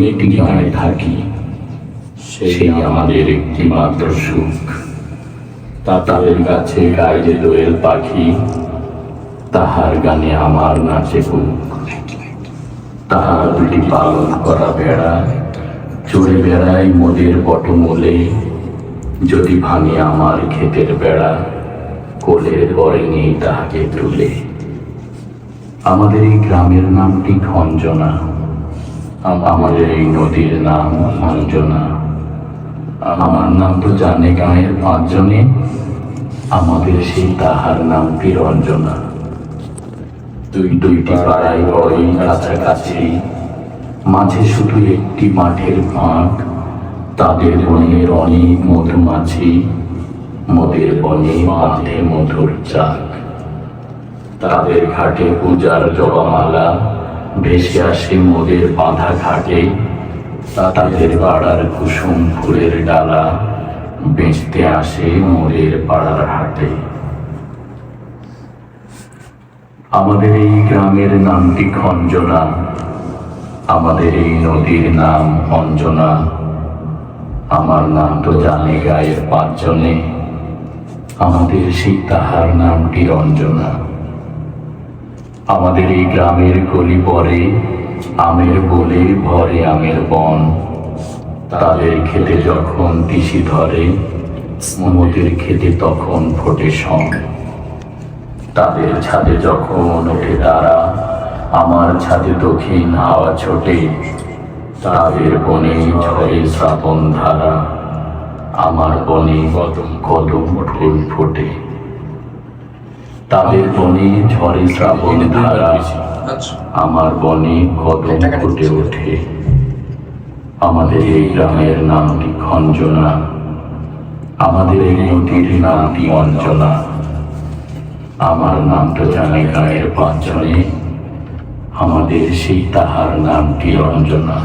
একটি গানে থাকি, সেই আমাদের একটি মাত্র সুখ। তাদের কাছে গাইলে দোয়েল পাখি, তাহার গানে আমার নাচে বুক। তাহার দুটি পালন করা ভেড়া চড়ে বেড়াই মোদের বটমূলে। যদি ভাঙে আমার ক্ষেতের বেড়া, কোলের পরে নেই তাহাকে তুলে। আমাদের এই গ্রামের নামটি খঞ্জনা, আমাদের এই নদীর নাম অঞ্জনা। আমার নাম তো জানে গাঁয়ের পাঁচজনে, আমাদের সেই তাহার নামটি রঞ্জনা। দুইটি পাড়ায় বড়ই কাছাকাছি, মাঝে শুধু একটি মাঠের ফাঁক। তাদের বনের অনেক মধুমাছি, মোদের বনে বাঁধে মধুর চাক। তাদের ঘাটে পূজার জবামালা ভেসে আসে মোদের বাঁধা ঘাটে। তাদের পাড়ার কুসুম ফুলের ডালা বেচতে আসে মোদের পাড়ার হাটে। আমাদের এই গ্রামের নামটি খঞ্জনা, আমাদের এই নদীর নাম অঞ্জনা। আমার নাম তো জানে গায়ের পাঁচজনে, আমাদের সেই তাহার নামটি রঞ্জনা। আমাদের এই গ্রামের গলি পরে আমের বলে ভরে আমের বন। তাদের খেতে যখন তিসি ধরে, মোদের খেতে তখন ফোটে শন। তাদের ছাদে যখন ওঠে তারা, আমার ছাদে দক্ষিণ হাওয়া ছোটে। তাদের বনে ঝরে শ্রাবণ ধারা, আমার বনে কদম ফুল ফোটে। তাদের বনে ঝরে শ্রাবণ ধারা, আমার বনে কদম ফুটে ওঠে। আমাদের এই গ্রামের নামটি খঞ্জনা, আমাদের এই নদীর নামটি অঞ্জনা। আমার নাম তো জানে গায়ের পাঁচজনে, আমাদের সেই তাহার নামটি রঞ্জনা।